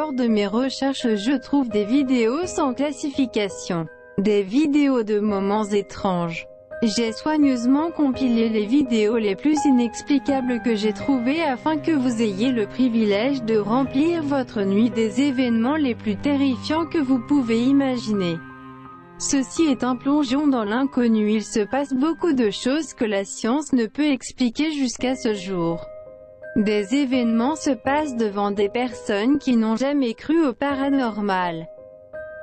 lors de mes recherches je trouve des vidéos sans classification, des vidéos de moments étranges. J'ai soigneusement compilé les vidéos les plus inexplicables que j'ai trouvées afin que vous ayez le privilège de remplir votre nuit des événements les plus terrifiants que vous pouvez imaginer. Ceci est un plongeon dans l'inconnu. Il se passe beaucoup de choses que la science ne peut expliquer jusqu'à ce jour. Des événements se passent devant des personnes qui n'ont jamais cru au paranormal.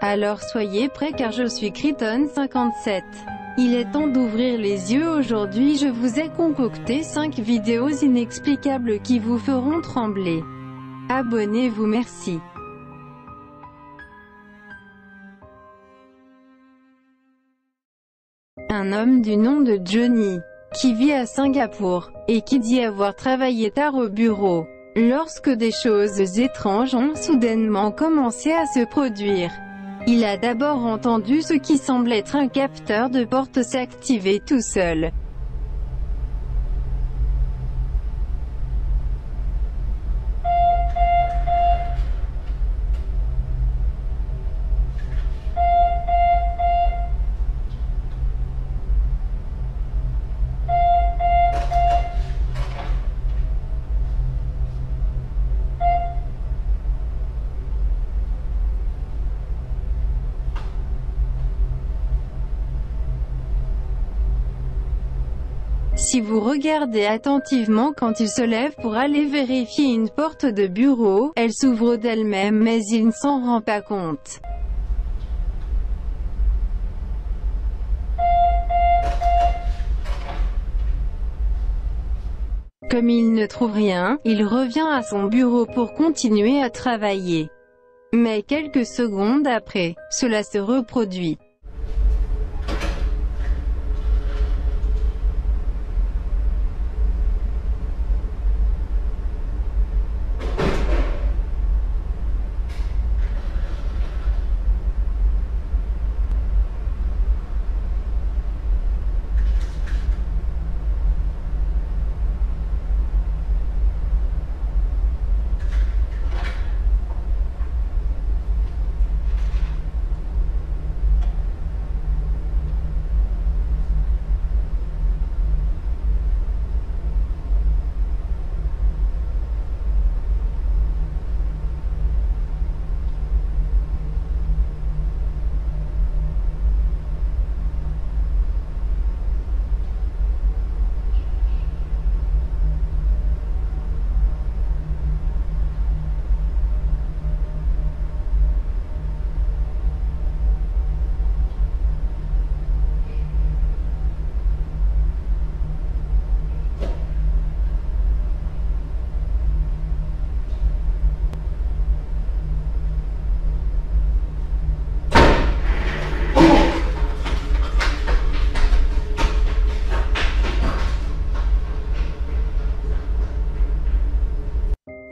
Alors soyez prêts car je suis Kryton57. Il est temps d'ouvrir les yeux. Aujourd'hui je vous ai concocté 5 vidéos inexplicables qui vous feront trembler. Abonnez-vous, merci. Un homme du nom de Johnny, qui vit à Singapour, et qui dit avoir travaillé tard au bureau, lorsque des choses étranges ont soudainement commencé à se produire. Il a d'abord entendu ce qui semble être un capteur de porte s'activer tout seul. Si vous regardez attentivement quand il se lève pour aller vérifier une porte de bureau, elle s'ouvre d'elle-même mais il ne s'en rend pas compte. Comme il ne trouve rien, il revient à son bureau pour continuer à travailler. Mais quelques secondes après, cela se reproduit.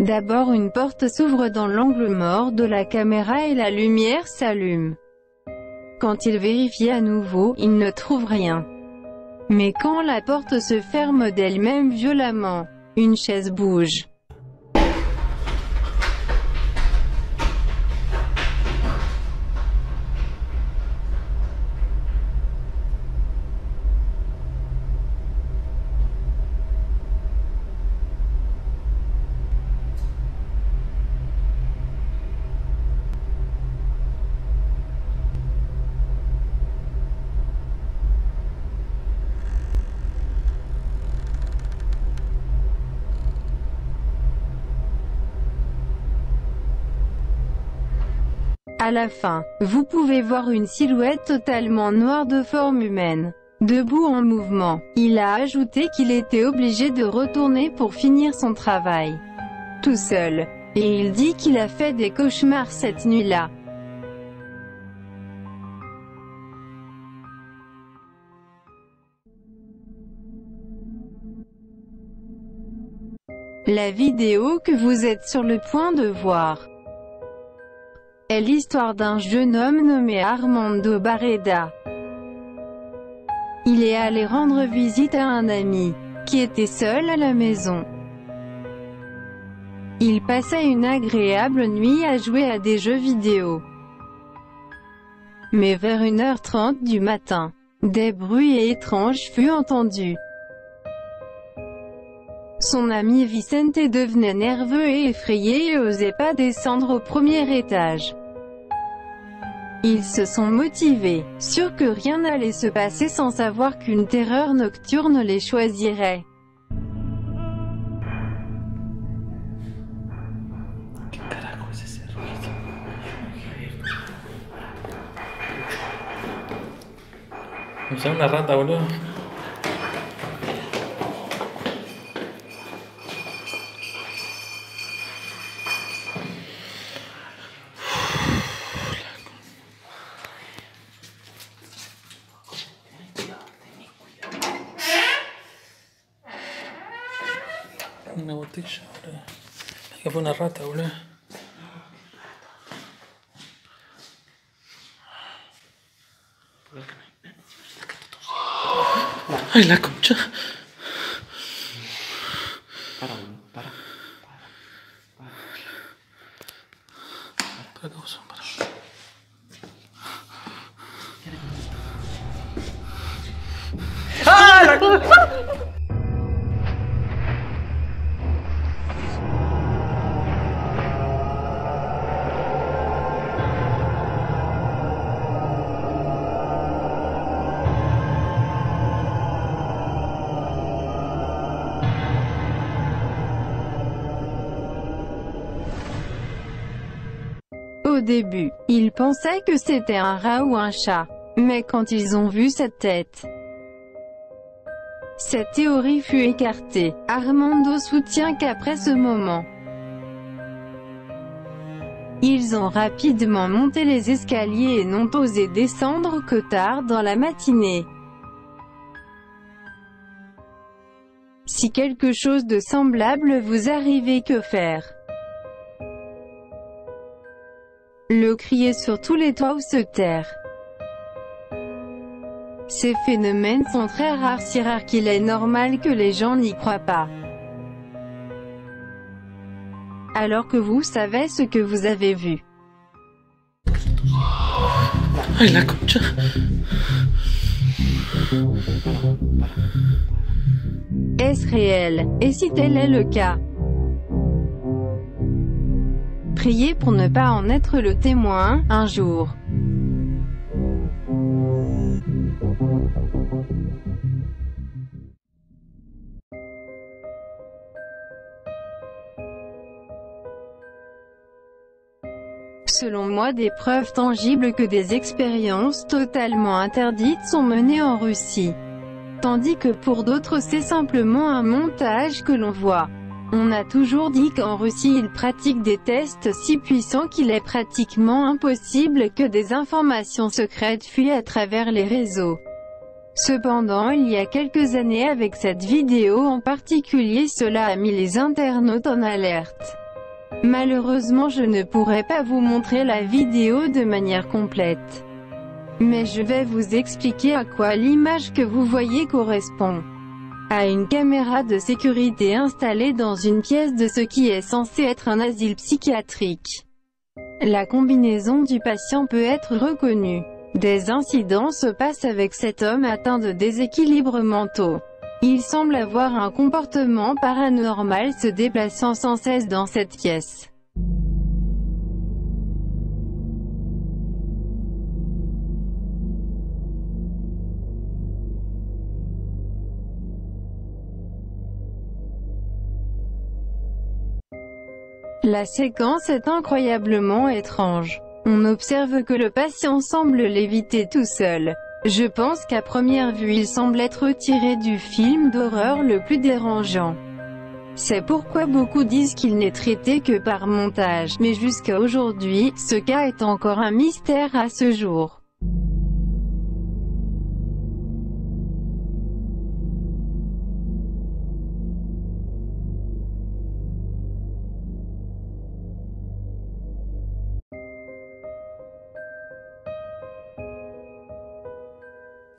D'abord une porte s'ouvre dans l'angle mort de la caméra et la lumière s'allume. Quand il vérifie à nouveau, il ne trouve rien. Mais quand la porte se ferme d'elle-même violemment, une chaise bouge. À la fin, vous pouvez voir une silhouette totalement noire de forme humaine, debout en mouvement. Il a ajouté qu'il était obligé de retourner pour finir son travail, tout seul. Et il dit qu'il a fait des cauchemars cette nuit-là. La vidéo que vous êtes sur le point de voir est l'histoire d'un jeune homme nommé Armando Barreda. Il est allé rendre visite à un ami, qui était seul à la maison. Il passait une agréable nuit à jouer à des jeux vidéo. Mais vers 1h30 du matin, des bruits étranges furent entendus. Son ami Vicente devenait nerveux et effrayé et osait pas descendre au premier étage. Ils se sont motivés, sûrs que rien n'allait se passer sans savoir qu'une terreur nocturne les choisirait. Es una rata, boludo. Una botella, boludo. Que fue una rata, boludo. Ay, la concha. Para, para. Para causa, para. ¡Ah! La concha. Au début, ils pensaient que c'était un rat ou un chat. Mais quand ils ont vu cette tête, cette théorie fut écartée. Armando soutient qu'après ce moment, ils ont rapidement monté les escaliers et n'ont osé descendre que tard dans la matinée. Si quelque chose de semblable vous arrivait, que faire? Le crier sur tous les toits ou se taire? Ces phénomènes sont très rares, si rares qu'il est normal que les gens n'y croient pas. Alors que vous savez ce que vous avez vu. Ay, la concha. Est-ce réel? Et si tel est le cas? Priez pour ne pas en être le témoin, un jour. Selon moi, des preuves tangibles que des expériences totalement interdites sont menées en Russie. Tandis que pour d'autres c'est simplement un montage que l'on voit. On a toujours dit qu'en Russie ils pratiquent des tests si puissants qu'il est pratiquement impossible que des informations secrètes fuient à travers les réseaux. Cependant, il y a quelques années, avec cette vidéo en particulier, cela a mis les internautes en alerte. Malheureusement, je ne pourrai pas vous montrer la vidéo de manière complète. Mais je vais vous expliquer à quoi l'image que vous voyez correspond. À une caméra de sécurité installée dans une pièce de ce qui est censé être un asile psychiatrique. La combinaison du patient peut être reconnue. Des incidents se passent avec cet homme atteint de déséquilibres mentaux. Il semble avoir un comportement paranormal se déplaçant sans cesse dans cette pièce. La séquence est incroyablement étrange. On observe que le patient semble léviter tout seul. Je pense qu'à première vue il semble être tiré du film d'horreur le plus dérangeant. C'est pourquoi beaucoup disent qu'il n'est traité que par montage, mais jusqu'à aujourd'hui, ce cas est encore un mystère à ce jour.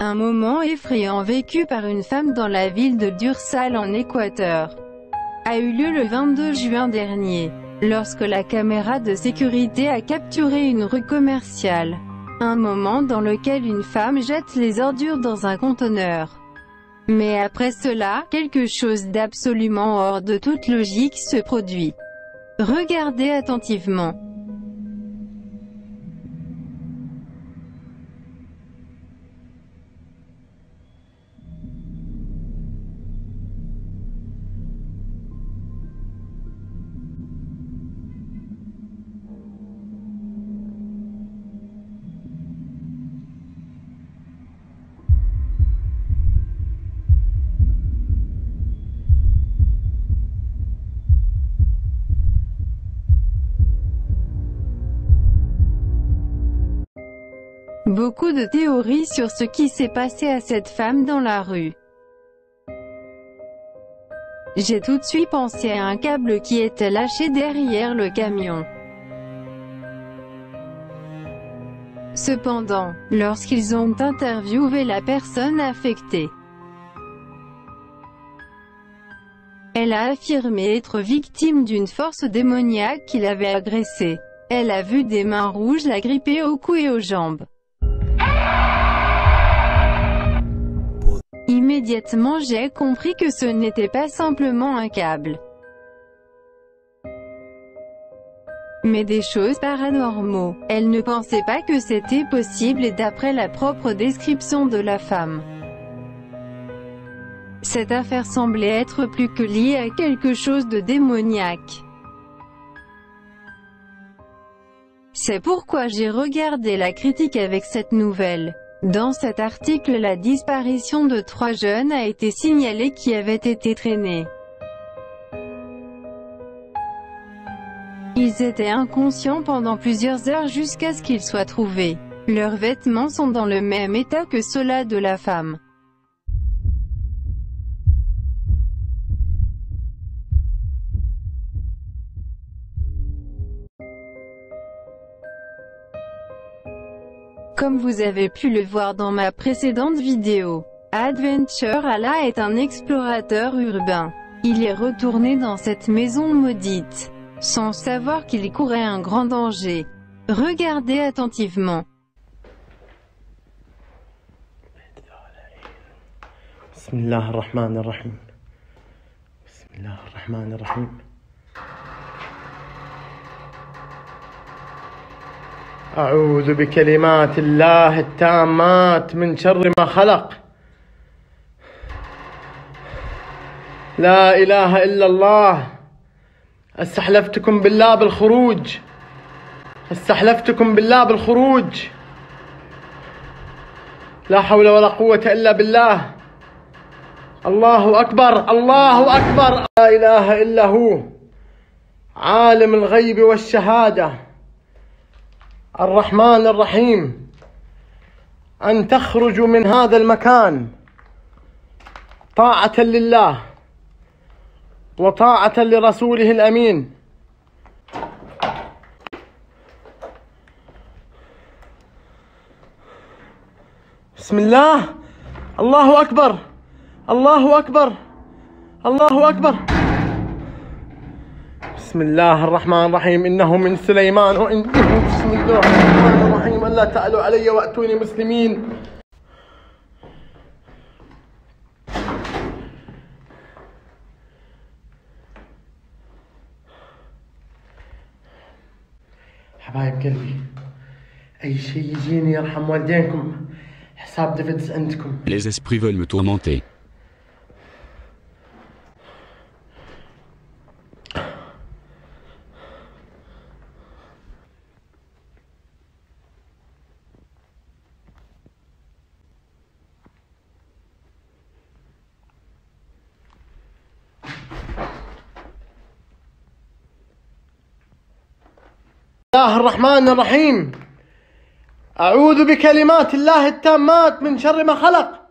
Un moment effrayant vécu par une femme dans la ville de Dursal en Équateur a eu lieu le 22 juin dernier. lorsque la caméra de sécurité a capturé une rue commerciale. Un moment dans lequel une femme jette les ordures dans un conteneur. Mais après cela, quelque chose d'absolument hors de toute logique se produit. Regardez attentivement. Beaucoup de théories sur ce qui s'est passé à cette femme dans la rue. J'ai tout de suite pensé à un câble qui était lâché derrière le camion. Cependant, lorsqu'ils ont interviewé la personne affectée, elle a affirmé être victime d'une force démoniaque qui l'avait agressée. Elle a vu des mains rouges la gripper au cou et aux jambes. Immédiatement j'ai compris que ce n'était pas simplement un câble, mais des choses paranormaux. Elle ne pensait pas que c'était possible et d'après la propre description de la femme, cette affaire semblait être plus que liée à quelque chose de démoniaque. C'est pourquoi j'ai regardé la critique avec cette nouvelle. Dans cet article, la disparition de 3 jeunes a été signalée qui avaient été traînés. Ils étaient inconscients pendant plusieurs heures jusqu'à ce qu'ils soient trouvés. Leurs vêtements sont dans le même état que ceux-là de la femme. Comme vous avez pu le voir dans ma précédente vidéo, Adventure Allah est un explorateur urbain. Il est retourné dans cette maison maudite, sans savoir qu'il courait un grand danger. Regardez attentivement. Bismillahirrahmanirrahim. Bismillahirrahmanirrahim. أعوذ بكلمات الله التامات من شر ما خلق. لا إله إلا الله. استحلفتكم بالله بالخروج. استحلفتكم بالله بالخروج. لا حول ولا قوة إلا بالله. الله أكبر. الله أكبر. لا إله إلا هو. عالم الغيب والشهادة. الرحمن الرحيم. أن تخرجوا من هذا المكان طاعة لله وطاعة لرسوله الأمين. بسم الله. الله أكبر. الله أكبر. الله أكبر. بسم الله الرحمن الرحيم. إنه من سليمان وإنه بسم الله الرحمن الرحيم. ألا تعلوا علي وأتوني مسلمين. حبايب قلبي، أي شيء يجيني يرحم والدينكم، حساب ديفيدز عندكم. Les esprits veulent me tourmenter. الله الرحمن الرحيم. أعوذ بكلمات الله التامات من شر ما خلق.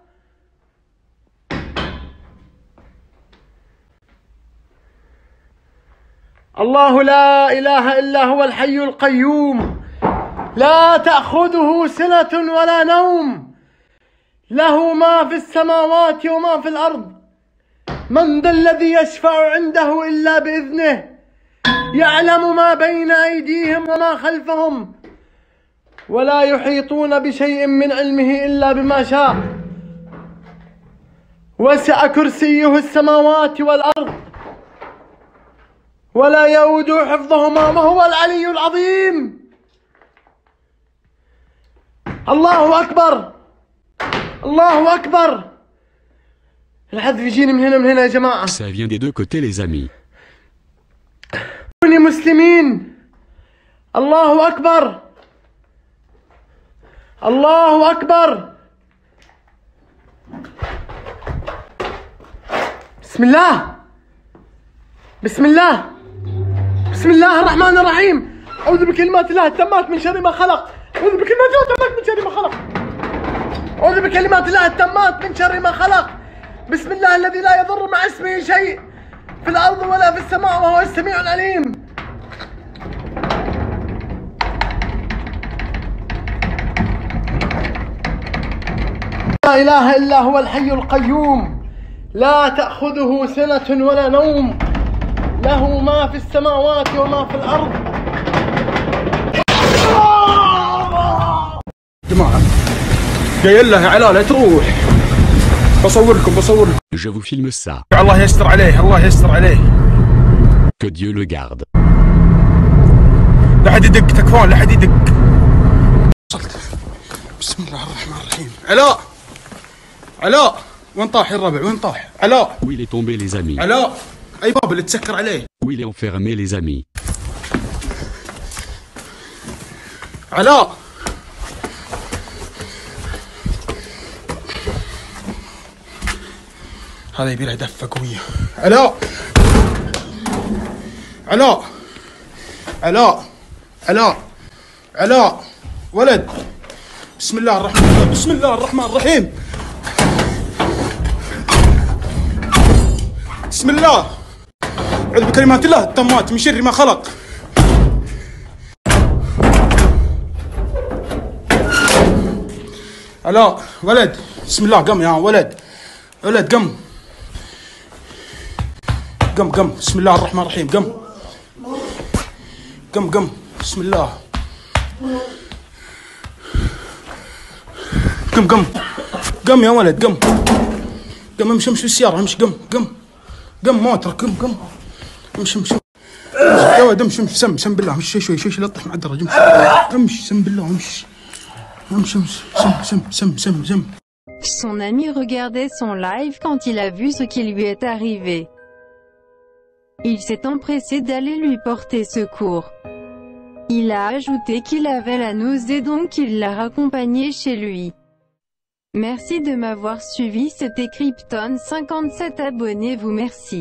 الله لا إله إلا هو الحي القيوم لا تأخذه سنة ولا نوم له ما في السماوات وما في الأرض من ذا الذي يشفع عنده إلا بإذنه يعلم ما بين أيديهم وما خلفهم ولا يحيطون بشيء من علمه إلا بما شاء وسع كرسيه السماوات والأرض ولا يؤود حفظهما وهو العلي العظيم. الله أكبر الله أكبر. الحذف يجيني من هنا من هنا يا جماعة. Ça vient des deux côtés les amis. كوني مسلمين. الله أكبر الله أكبر. بسم الله بسم الله بسم الله الرحمن الرحيم. أعوذ بكلمات الله التامات من شر ما خلق. أعوذ بكلمات الله التامات من شر ما خلق. أعوذ بكلمات الله التامات من شر ما خلق. بسم الله الذي لا يضر مع اسمه شيء في الأرض ولا في السماء وهو السميع العليم. لا إله إلا هو الحي القيوم لا تأخذه سنة ولا نوم له ما في السماوات وما في الأرض. جماعة قايل له علا لا تروح. بصوركم. Je vous filme ça. الله يستر عليه الله يستر عليه. Que Dieu le garde. لا حد يدق تكفون لا حد يدق. وصلت. بسم الله الرحمن الرحيم. علاء وين طاح يا الربع وين طاح؟ علاء. Où il est tombé les amis. علاء أي باب اللي تسكر عليه. Où il est enfermé les amis. علاء هذا يبي له دفة قوية. علاء ولد. بسم الله الرحمن الرحيم. بسم الله. أعوذ بكلمات الله التامات من شر ما خلق. علاء ولد. بسم الله قم يا ولد قم. بسم الله الرحمن الرحيم. قم بسم الله. قم يا ولد قم امشي بالسيارة امشي قم موتر قم امشي يا ولد امشي سم بالله امشي شوي لا تطيح مع الدرج امشي سم بالله امشي سم. Son ami regardait son live quand il a vu ce qui lui est arrivé. Il s'est empressé d'aller lui porter secours. Il a ajouté qu'il avait la nausée donc il l'a raccompagné chez lui. Merci de m'avoir suivi, c'était Krypton 57 abonnez-vous merci.